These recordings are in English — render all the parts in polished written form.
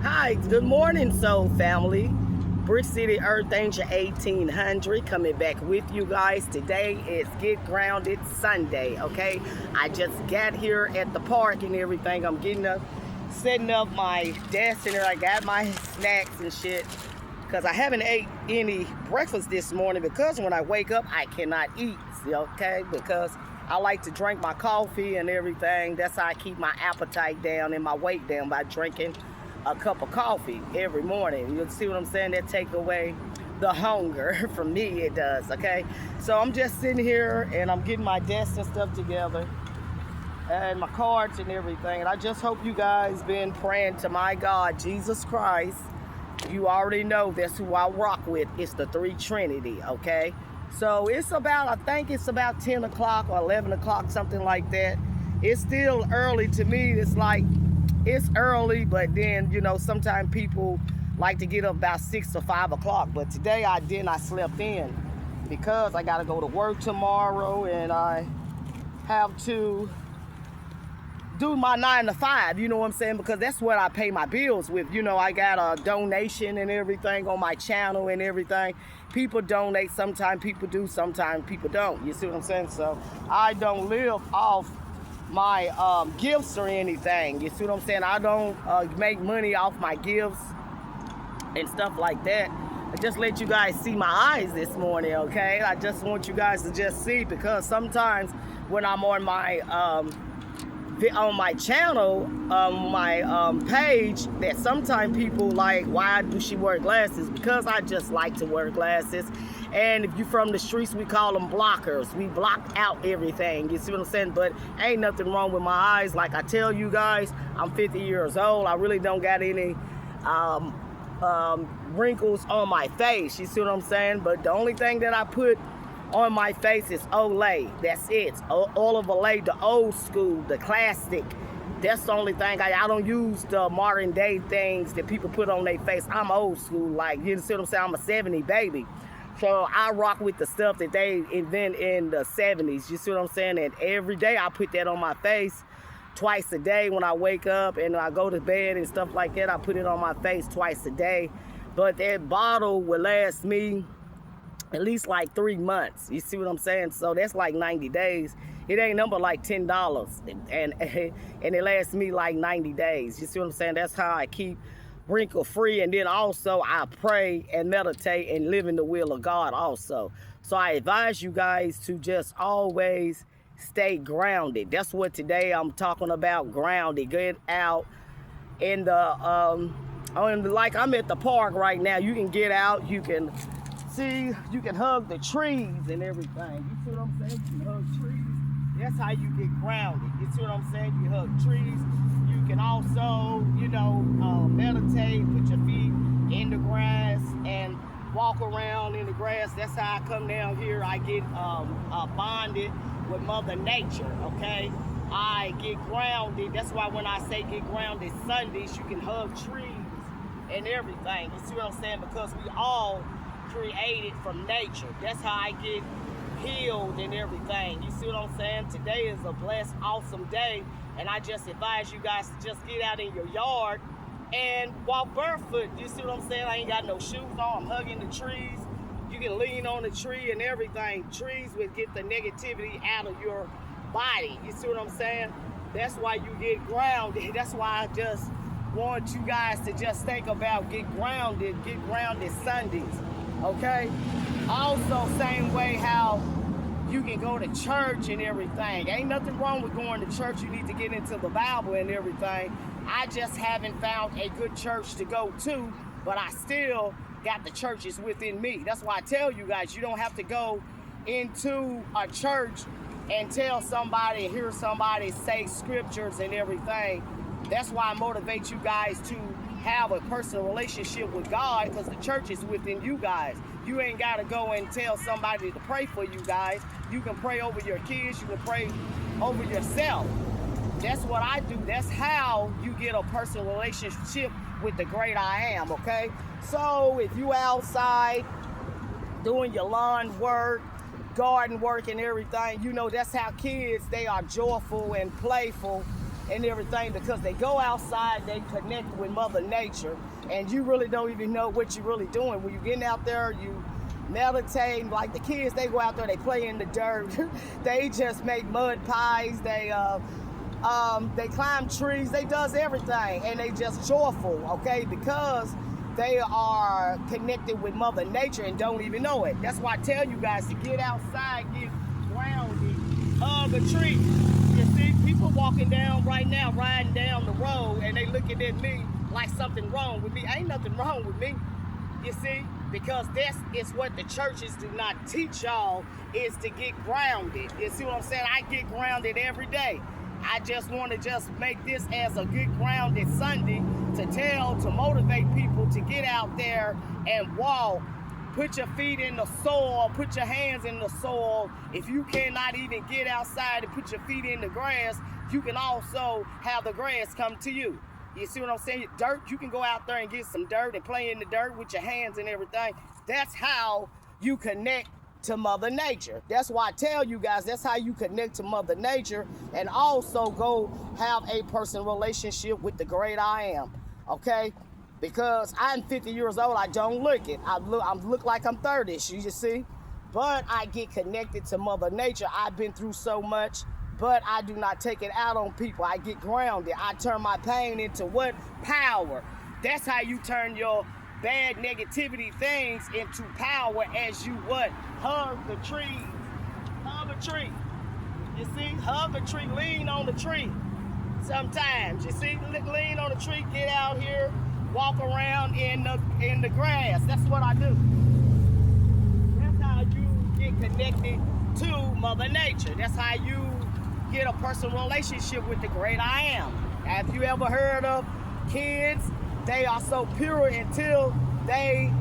Hi, good morning, Soul Family. Brick City Earth Angel 1800 coming back with you guys. Today is Get Grounded Sunday, okay? I just got here at the park and everything. I'm getting up, setting up my desk in there. I got my snacks and shit because I haven't ate any breakfast this morning because when I wake up, I cannot eat, okay? Because I like to drink my coffee and everything. That's how I keep my appetite down and my weight down, by drinking a cup of coffee every morning. You'll see what I'm saying? That take away the hunger. For me, it does, okay? So I'm just sitting here and I'm getting my desk and stuff together and my cards and everything. And I just hope you guys been praying to my God, Jesus Christ. You already know that's who I rock with. It's the Three Trinity, okay? So it's about, I think it's about 10 o'clock or 11 o'clock, something like that. It's still early to me. It's like, it's early, but then, you know, sometimes people like to get up about 6 or 5 o'clock. But today I didn't. I slept in because I got to go to work tomorrow and I have to do my 9 to 5, you know what I'm saying? Because that's what I pay my bills with. You know, I got a donation and everything on my channel and everything. People donate. Sometimes people do, sometimes people don't. You see what I'm saying? So I don't live off my gifts or anything. You see what I'm saying? I don't make money off my gifts and stuff like that. I just let you guys see my eyes this morning, okay? I just want you guys to just see, because sometimes when I'm on my channel, my page, that sometimes people like, why do she wear glasses? Because I just like to wear glasses. And if you're from the streets, we call them blockers. We block out everything. You see what I'm saying? But ain't nothing wrong with my eyes. Like I tell you guys, I'm 50 years old. I really don't got any wrinkles on my face. You see what I'm saying? But the only thing that I put on my face is Olay. That's it. Olive Olay, the old school, the classic. That's the only thing. I don't use the modern day things that people put on their face. I'm old school. Like, you see what I'm saying? I'm a 70 baby. So I rock with the stuff that they invent in the 70s. You see what I'm saying? And every day I put that on my face twice a day when I wake up and I go to bed and stuff like that. I put it on my face twice a day. But that bottle will last me at least like 3 months. You see what I'm saying? So that's like 90 days. It ain't number like $10. And it lasts me like 90 days. You see what I'm saying? That's how I keep wrinkle free. And then also I pray and meditate and live in the will of God also. So I advise you guys to just always stay grounded. That's what today I'm talking about, grounded. Get out in the like I'm at the park right now. You can get out, you can see, you can hug the trees and everything. You see what I'm saying? You can hug trees. That's how you get grounded. You see what I'm saying? You hug trees. You can also, you know, meditate, put your feet in the grass and walk around in the grass. That's how I come down here. I get bonded with Mother Nature, okay? I get grounded. That's why when I say get grounded Sundays, you can hug trees and everything. You see what I'm saying? Because we all created from nature. That's how I get healed and everything. You see what I'm saying? Today is a blessed, awesome day, and I just advise you guys to just get out in your yard and walk barefoot. You see what I'm saying? I ain't got no shoes on. I'm hugging the trees. You can lean on the tree and everything. Trees will get the negativity out of your body. You see what I'm saying? That's why you get grounded. That's why I just want you guys to just think about get grounded Sundays. Okay? Also, same way how you can go to church and everything. Ain't nothing wrong with going to church. You need to get into the Bible and everything. I just haven't found a good church to go to, but I still got the churches within me. That's why I tell you guys, you don't have to go into a church and tell somebody, hear somebody say scriptures and everything. That's why I motivate you guys to have a personal relationship with God, because the church is within you guys. You ain't got to go and tell somebody to pray for you guys. You can pray over your kids. You can pray over yourself. That's what I do. That's how you get a personal relationship with the great I am, okay? So if you outside doing your lawn work, garden work and everything, you know, that's how kids, they are joyful and playful and everything, because they go outside, they connect with Mother Nature, and you really don't even know what you're really doing. When you're getting out there, you meditate. Like the kids, they go out there, they play in the dirt. They just make mud pies. They climb trees. They does everything, and they just joyful, okay, because they are connected with Mother Nature and don't even know it. That's why I tell you guys to get outside, get grounded, hug a tree. You see, people walking down right now, riding down the road, and they looking at me like something wrong with me. Ain't nothing wrong with me, you see, because this is what the churches do not teach y'all, is to get grounded. You see what I'm saying? I get grounded every day. I just want to just make this as a good grounded Sunday to motivate people to get out there and walk. Put your feet in the soil, put your hands in the soil. If you cannot even get outside and put your feet in the grass, you can also have the grass come to you. You see what I'm saying? Dirt, you can go out there and get some dirt and play in the dirt with your hands and everything. That's how you connect to Mother Nature. That's why I tell you guys, that's how you connect to Mother Nature, and also go have a personal relationship with the great I am, okay? Because I'm 50 years old, I don't look it. I look like I'm 30, you see? But I get connected to Mother Nature. I've been through so much, but I do not take it out on people. I get grounded. I turn my pain into what? Power. That's how you turn your bad negativity things into power, as you what? Hug the tree. Hug a tree. You see? Hug a tree. Lean on the tree. Sometimes, you see? Lean on the tree. Get out here. Walk around in the grass. That's what I do. That's how you get connected to Mother Nature. That's how you get a personal relationship with the great I am. Have you ever heard of kids? They are so pure until they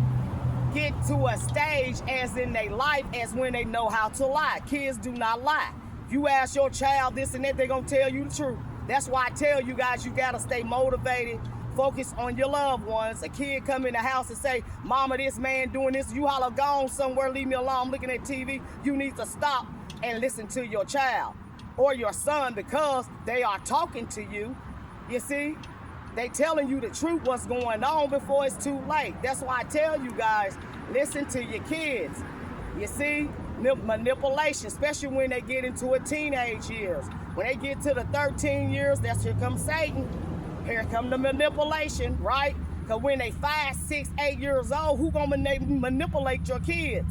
get to a stage as in their life as when they know how to lie. Kids do not lie. You ask your child this and that, they're going to tell you the truth. That's why I tell you guys, you got to stay motivated. Focus on your loved ones. A kid come in the house and say, "Mama, this man doing this." You holler, "Go on somewhere, leave me alone, I'm looking at TV." You need to stop and listen to your child or your son, because they are talking to you. You see? They telling you the truth, what's going on, before it's too late. That's why I tell you guys, listen to your kids. You see? Manipulation, especially when they get into a teenage years. When they get to the 13 years, that's here comes Satan. Here come the manipulation, right? Because when they 5, 6, 8 years old, who gonna manipulate your kids?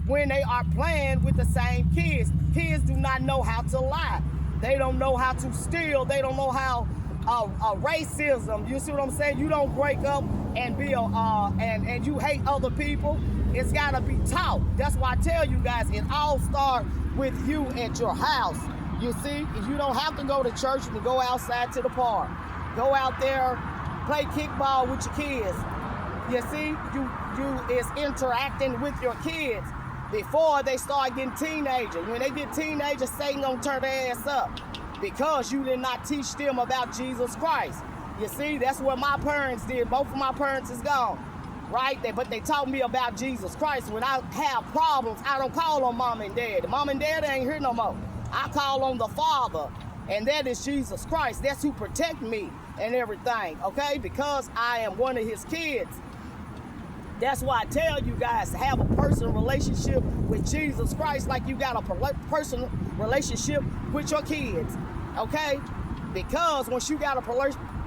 When they are playing with the same kids. Kids do not know how to lie. They don't know how to steal. They don't know how racism. You see what I'm saying? You don't break up and be and you hate other people. It's gotta be taught. That's why I tell you guys, it all starts with you at your house. You see, you don't have to go to church. You can go outside to the park. Go out there, play kickball with your kids. You see, you is interacting with your kids before they start getting teenagers. When they get teenagers, Satan gonna turn their ass up, because you did not teach them about Jesus Christ. You see, that's what my parents did. Both of my parents is gone, right? But they taught me about Jesus Christ. When I have problems, I don't call on mom and dad. Mom and dad ain't here no more. I call on the Father, and that is Jesus Christ. That's who protect me and everything, okay? Because I am one of his kids. That's why I tell you guys to have a personal relationship with Jesus Christ like you got a personal relationship with your kids, okay? Because once you got a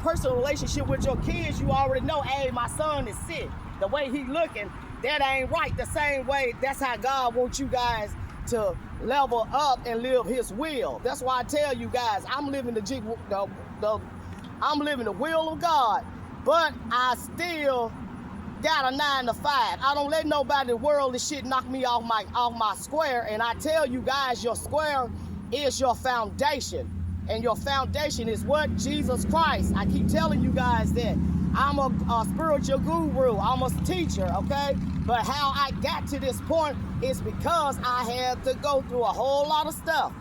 personal relationship with your kids, you already know, hey, my son is sick. The way he looking, that ain't right. The same way, that's how God wants you guys to level up and live his will. That's why I tell you guys, I'm living I'm living the will of God, but I still got a 9 to 5. I don't let nobody in the world this shit knock me off my square. And I tell you guys, your square is your foundation. And your foundation is what? Jesus Christ. I keep telling you guys that I'm a spiritual guru. I'm a teacher, okay? But how I got to this point is because I had to go through a whole lot of stuff.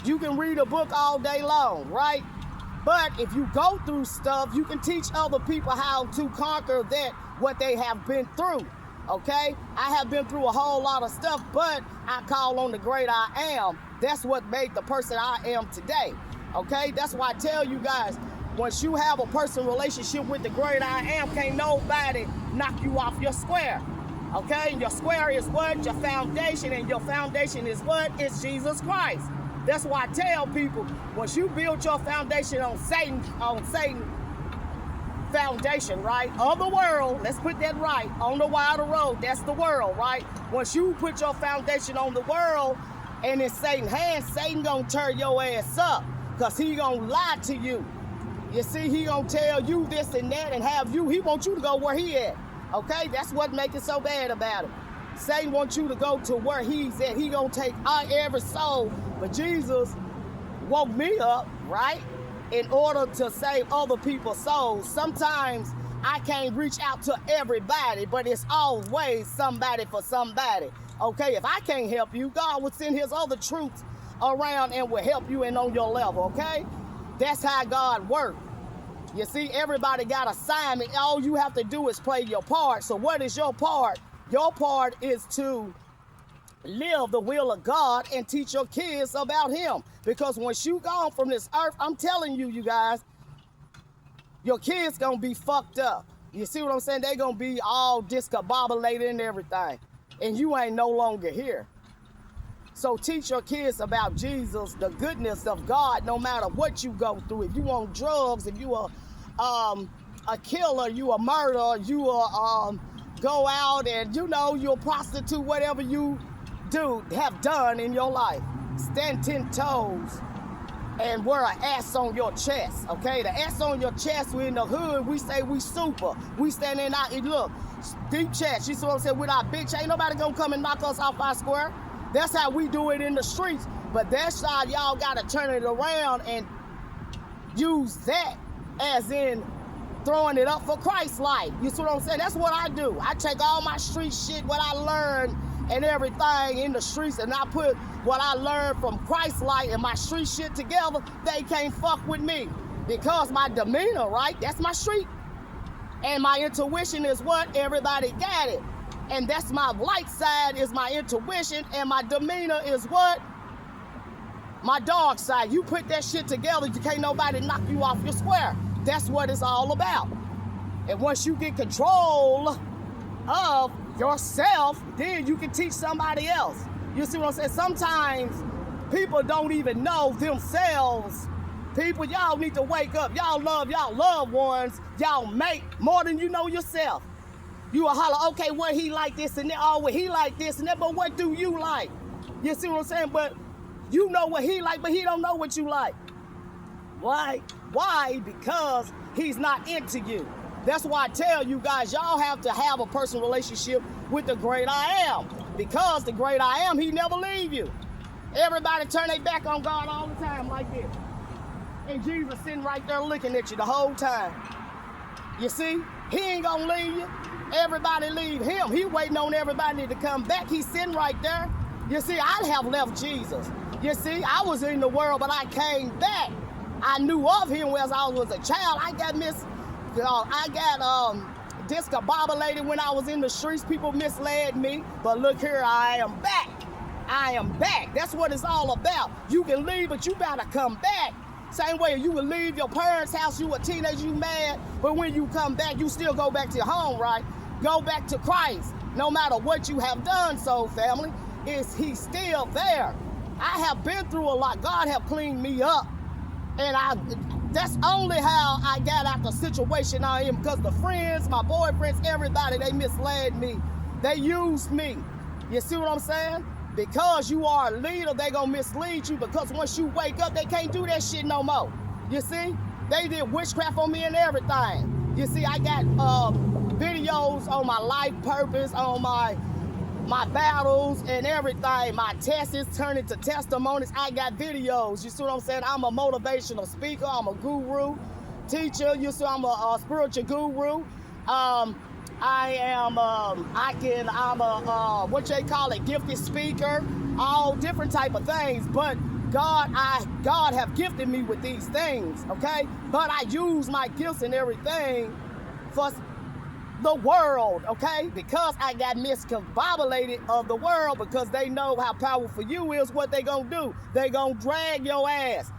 You can read a book all day long, right? But if you go through stuff, you can teach other people how to conquer what they have been through, okay? I have been through a whole lot of stuff, but I call on the great I am. That's what made the person I am today. Okay, that's why I tell you guys, once you have a personal relationship with the great I am, can't nobody knock you off your square. Okay, your square is what? Your foundation, and your foundation is what? It's Jesus Christ. That's why I tell people, once you build your foundation on Satan foundation, right? Of the world, let's put that right, on the wider road, that's the world, right? Once you put your foundation on the world and in Satan's hands, Satan gonna tear your ass up, because he gonna lie to you. You see, he gonna tell you this and that and have you, he wants you to go where he at, okay? That's what makes it so bad about it. Satan wants you to go to where he's at. He gonna take every soul, but Jesus woke me up, right? In order to save other people's souls. Sometimes I can't reach out to everybody, but it's always somebody for somebody. Okay, if I can't help you, God will send his other troops around and will help you and on your level, okay? That's how God works. You see, everybody got assignment. All you have to do is play your part. So what is your part? Your part is to live the will of God and teach your kids about him. Because once you gone from this earth, I'm telling you, you guys, your kids gonna be fucked up. You see what I'm saying? They gonna be all discombobulated and everything. And you ain't no longer here. So teach your kids about Jesus, the goodness of God, no matter what you go through. If you on drugs, if you are a killer, you a murderer, you are go out and, you know, you're a prostitute, whatever you have done in your life, stand 10 toes and wear an S on your chest, okay? The S on your chest, we in the hood, we say we super. We standing out, and look, deep chest, you see what I'm saying, with our bitch, ain't nobody gonna come and knock us off our square. That's how we do it in the streets, but that side, y'all gotta turn it around and use that as in throwing it up for Christ's life. You see what I'm saying? That's what I do. I take all my street shit, what I learned and everything in the streets, and I put what I learned from Christ's life and my street shit together. They can't fuck with me because my demeanor, right? That's my street. And my intuition is what? Everybody got it. And that's my light side is my intuition, and my demeanor is what? My dark side. You put that shit together, you can't nobody knock you off your square. That's what it's all about. And once you get control of yourself, then you can teach somebody else. You see what I'm saying? Sometimes people don't even know themselves. People, y'all need to wake up. Y'all love y'all loved ones. Y'all make more than you know yourself. You will holler, okay, what he like this and that, oh, well, he like this and that, but what do you like? You see what I'm saying? But you know what he like, but he don't know what you like. Why? Why? Because he's not into you. That's why I tell you guys, y'all have to have a personal relationship with the great I am. Because the great I am, he never leave you. Everybody turn their back on God all the time like this. And Jesus sitting right there looking at you the whole time. You see? He ain't gonna leave you. Everybody leave him. He waiting on everybody to come back. He's sitting right there. You see, I have left Jesus. You see, I was in the world, but I came back. I knew of him as I was a child. I got discombobulated when I was in the streets. People misled me. But look here, I am back. I am back. That's what it's all about. You can leave, but you gotta come back. Same way you would leave your parents' house, you a teenager, you mad, but when you come back, you still go back to your home, right? Go back to Christ. No matter what you have done, soul family, he's still there. I have been through a lot. God have cleaned me up. And that's only how I got out the situation I am, because the friends, my boyfriends, everybody, they misled me. They used me. You see what I'm saying? Because you are a leader, they gonna mislead you, because once you wake up, they can't do that shit no more. You see? They did witchcraft on me and everything. You see, I got videos on my life purpose, on my battles and everything. My tests turn into testimonies. I got videos. You see what I'm saying? I'm a motivational speaker. I'm a guru, teacher. You see, I'm a spiritual guru. I'm a what they call it, gifted speaker, all different type of things. But God have gifted me with these things, okay? But I use my gifts and everything for the world, okay? Because I got miscombobulated of the world, because they know how powerful you is. What they gonna do? They gonna drag your ass.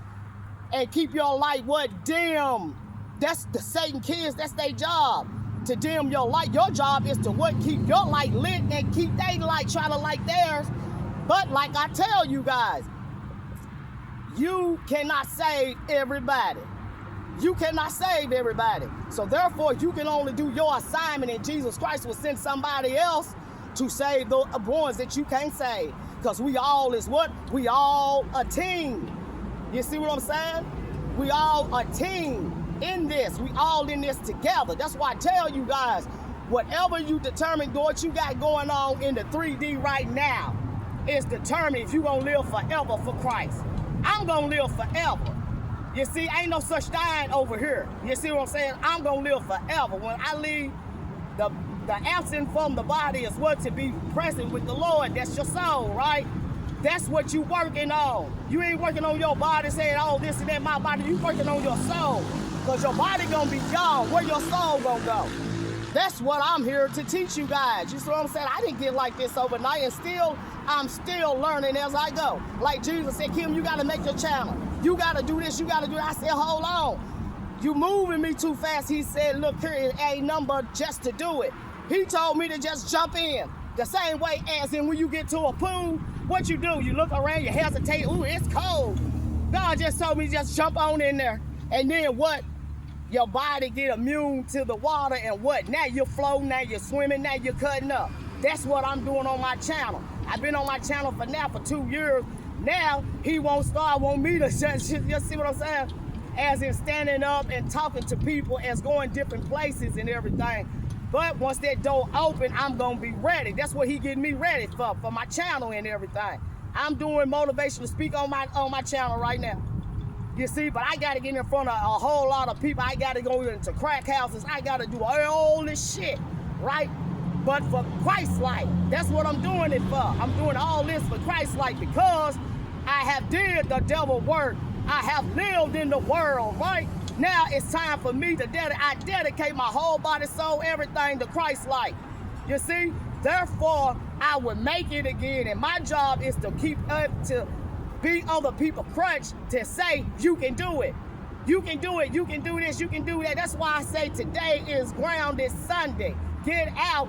and keep your light what? Dim. That's the Satan kids, that's their job. To dim your light. Your job is to what? Keep your light lit and keep their light, try to light theirs. But like I tell you guys, you cannot save everybody. You cannot save everybody. So therefore, you can only do your assignment, and Jesus Christ will send somebody else to save the ones that you can't save. Because we all is what? We all a team. You see what I'm saying? We all a team in this. We all in this together. That's why I tell you guys, whatever you determine, what you got going on in the 3D right now is determined if you're going to live forever for Christ. I'm going to live forever. You see, ain't no such dying over here. You see what I'm saying? I'm going to live forever. When I leave, the absent from the body is what? To be present with the Lord. That's your soul, right? That's what you working on. You ain't working on your body saying, oh, this and that, my body. You working on your soul. Because your body going to be gone. Where your soul going to go? That's what I'm here to teach you guys. You see what I'm saying? I didn't get like this overnight, and I'm still learning as I go. Like Jesus said, Kim, you got to make your channel. You got to do this, you got to do that. I said, hold on. You moving me too fast. He said, look here, it ain't number just to do it. He told me to just jump in. The same way as in when you get to a pool, what you do? You look around, you hesitate. Ooh, it's cold. God just told me just jump on in there. And then what? Your body get immune to the water, and what? Now you're floating, now you're swimming, now you're cutting up. That's what I'm doing on my channel. I've been on my channel for 2 years. Now he want me to just see what I'm saying? As in standing up and talking to people, as going different places and everything. But once that door open, I'm gonna be ready. That's what he getting me ready for my channel and everything. I'm doing motivational speak on my channel right now. You see, but I got to get in front of a whole lot of people. I got to go into crack houses. I got to do all this shit, right? But for Christ-like, that's what I'm doing it for. I'm doing all this for Christ-like because I have did the devil work. I have lived in the world, right? Now it's time for me to dedicate my whole body, soul, everything to Christ-like. You see? Therefore, I will make it again. And my job is to keep up to be other people's crutch to say, you can do it. You can do it. You can do this. You can do that. That's why I say today is Grounded Sunday. Get out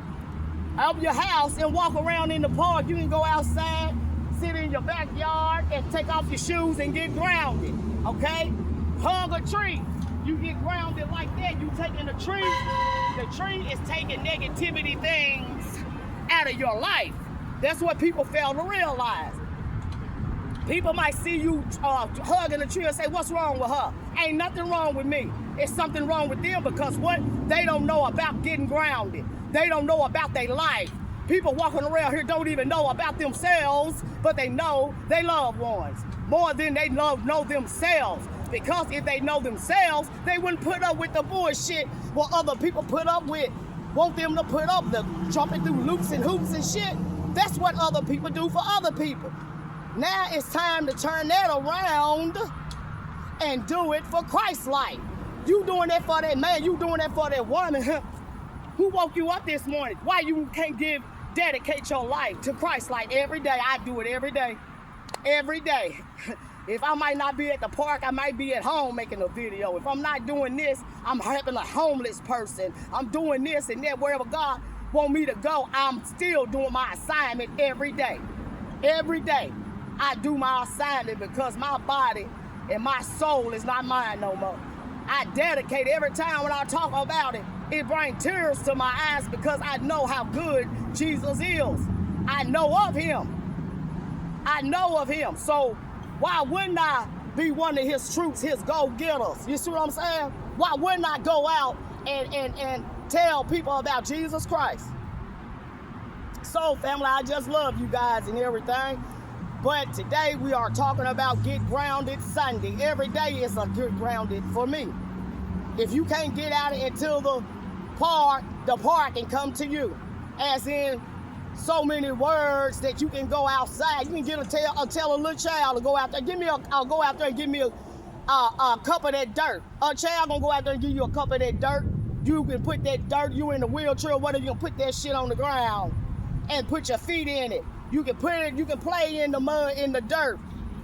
of your house and walk around in the park. You can go outside, sit in your backyard, and take off your shoes and get grounded, okay? Hug a tree. You get grounded like that. You taking a tree. The tree is taking negativity things out of your life. That's what people fail to realize. People might see you hugging a tree and say, what's wrong with her? Ain't nothing wrong with me. It's something wrong with them because what? They don't know about getting grounded. They don't know about their life. People walking around here don't even know about themselves, but they know their loved ones more than they know themselves. Because if they know themselves, they wouldn't put up with the bullshit what other people put up with. Want them to put up the jumping through loops and hoops and shit. That's what other people do for other people. Now it's time to turn that around and do it for Christ-like. You doing that for that man, you doing that for that woman. Who woke you up this morning? Why you can't dedicate your life to Christ-like every day? I do it every day. Every day. If I might not be at the park, I might be at home making a video. If I'm not doing this, I'm helping a homeless person. I'm doing this and that. Wherever God want me to go, I'm still doing my assignment every day. Every day. I do my assignment because my body and my soul is not mine no more. I dedicate every time when I talk about it, it brings tears to my eyes because I know how good Jesus is. I know of him. I know of him. So why wouldn't I be one of his troops, his go-getters? You see what I'm saying? Why wouldn't I go out and tell people about Jesus Christ? So family, I just love you guys and everything. But today we are talking about Get Grounded Sunday. Every day is a Get Grounded for me. If you can't get out into the park can come to you. As in so many words that you can go outside. You can tell a little child to go out there. Go out there and give me a cup of that dirt. A child gonna go out there and give you a cup of that dirt. You can put that dirt, you in the wheelchair or whatever, you can put that shit on the ground and put your feet in it. You can play in the mud, in the dirt.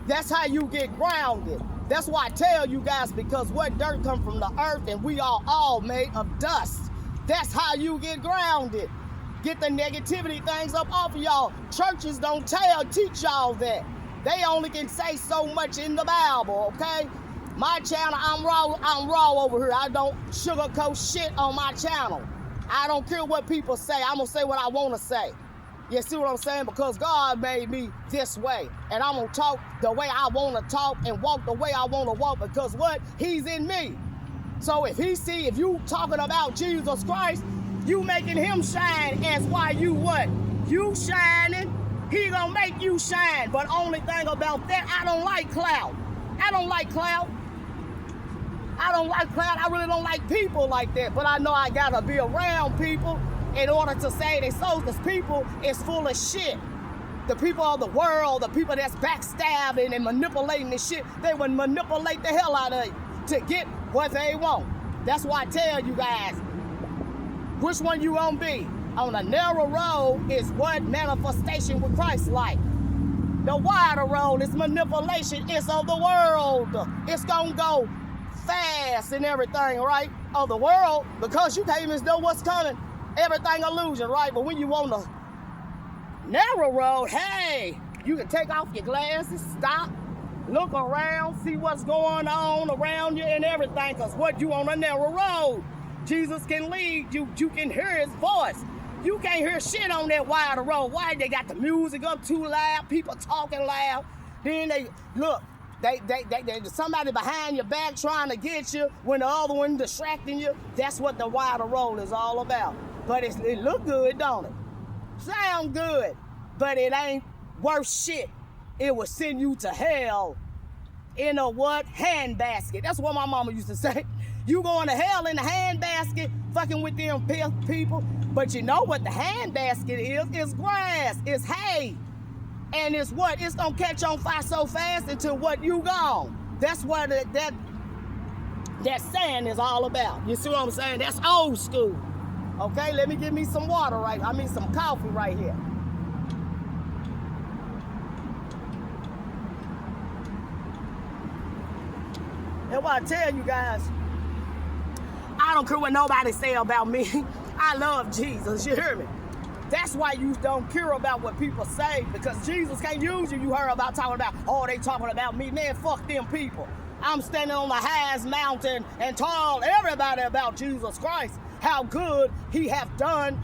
That's how you get grounded. That's why I tell you guys, because what dirt come from the earth, and we are all made of dust. That's how you get grounded. Get the negativity things up off of y'all. Churches don't teach y'all that. They only can say so much in the Bible, okay? My channel, I'm raw over here. I don't sugarcoat shit on my channel. I don't care what people say. I'm gonna say what I wanna say. You see what I'm saying? Because God made me this way. And I'm gonna talk the way I wanna talk and walk the way I wanna walk, because what? He's in me. So if you talking about Jesus Christ, you making him shine as why you what? You shining, he gonna make you shine. But only thing about that, I don't like clout. I don't like clout. I don't like clout. I really don't like people like that. But I know I gotta be around people in order to say they so, because people is full of shit. The people of the world, the people that's backstabbing and manipulating this shit, they would manipulate the hell out of you to get what they want. That's why I tell you guys, which one you gonna be? On the narrow road is what manifestation with Christ like. The wider road is manipulation. It's of the world. It's gonna go fast and everything, right? Of the world, because you can't even know what's coming. Everything illusion, right? But when you on the narrow road, hey, you can take off your glasses, stop, look around, see what's going on around you and everything, because what, you on a narrow road. Jesus can lead you. You can hear his voice. You can't hear shit on that wider road. Why? They got the music up too loud, people talking loud. Then they, look, they somebody behind your back trying to get you when the other one distracting you. That's what the wider road is all about. But it look good, don't it? Sound good, but it ain't worth shit. It will send you to hell in a what? Handbasket. That's what my mama used to say. You going to hell in a handbasket, fucking with them people. But you know what the handbasket is? It's grass, it's hay. And it's what? It's gonna catch on fire so fast until what? You gone. That's what that saying is all about. You see what I'm saying? That's old school. Okay, let me give me some water some coffee right here. And what I tell you guys, I don't care what nobody say about me. I love Jesus, you hear me? That's why you don't care about what people say, because Jesus can't use you. You heard about talking about, oh, they talking about me. Man, fuck them people. I'm standing on the highest mountain and tell everybody about Jesus Christ, how good he have done,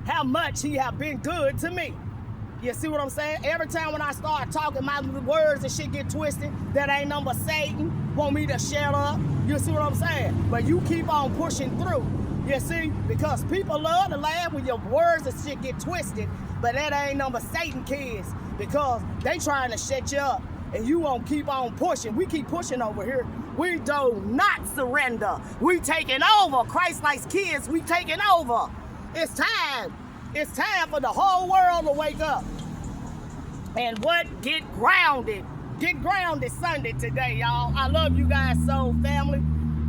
how much he have been good to me. You see what I'm saying? Every time when I start talking, my words and shit get twisted. That ain't number Satan want me to shut up. You see what I'm saying? But you keep on pushing through. You see? Because people love to laugh when your words and shit get twisted. But that ain't number Satan kids, because they trying to shut you up. And you won't keep on pushing. We keep pushing over here. We do not surrender. We taking over. Christ-like kids, we taking over. It's time. It's time for the whole world to wake up. And what? Get grounded. Get grounded Sunday today, y'all. I love you guys so, family.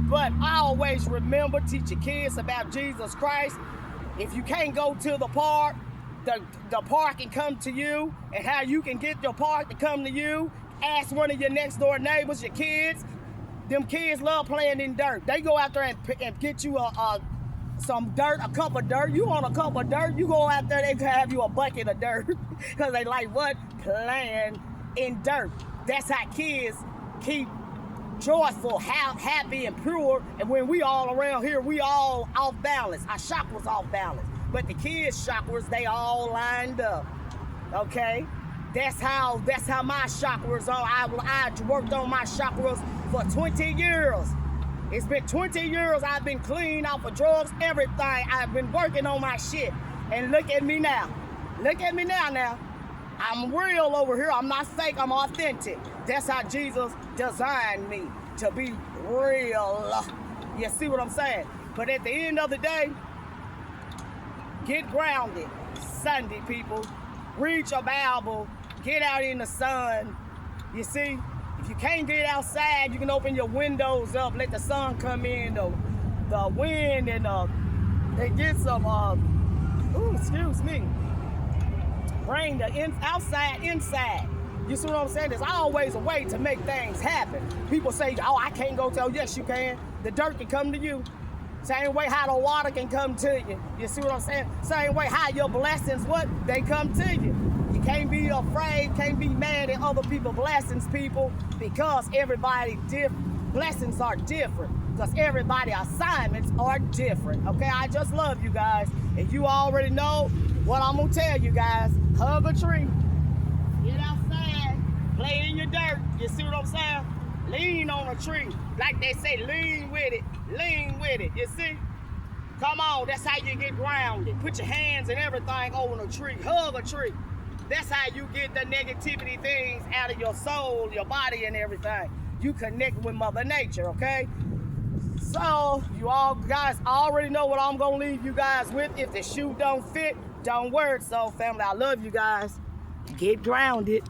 But I always remember, teach your kids about Jesus Christ. If you can't go to the park, the park can come to you. And how you can get your park to come to you. Ask one of your next door neighbors, your kids. Them kids love playing in dirt. They go out there and get you some dirt, a cup of dirt. You want a cup of dirt, you go out there, they can have you a bucket of dirt. Because they like what? Playing in dirt. That's how kids keep joyful, happy, and pure. And when we all around here, we all off balance. Our chakras off balance. But the kids' chakras, they all lined up. Okay? That's how my chakras are. I worked on my chakras for 20 years. It's been 20 years I've been clean off of drugs, everything. I've been working on my shit. And look at me now. Look at me now. I'm real over here. I'm not fake, I'm authentic. That's how Jesus designed me, to be real. You see what I'm saying? But at the end of the day, get grounded. Sunday, people. Read your Bible. Get out in the sun. You see, if you can't get outside, you can open your windows up, let the sun come in, the wind, and get some, bring the outside inside. You see what I'm saying? There's always a way to make things happen. People say, oh, I can't go tell. Yes, you can. The dirt can come to you. Same way how the water can come to you. You see what I'm saying? Same way how your blessings, what? They come to you. You can't be afraid, can't be mad at other people's blessings, people, because blessings are different. Because everybody's assignments are different. Okay, I just love you guys. And you already know what I'm gonna tell you guys. Hug a tree. Get outside. Play in your dirt. You see what I'm saying? Lean on a tree. Like they say, lean with it. Lean with it. You see? Come on, that's how you get grounded. Put your hands and everything on a tree. Hug a tree. That's how you get the negativity things out of your soul, your body, and everything. You connect with Mother Nature, okay? So, you all guys already know what I'm gonna leave you guys with. If the shoe don't fit, don't wear it. So, family, I love you guys. Get grounded.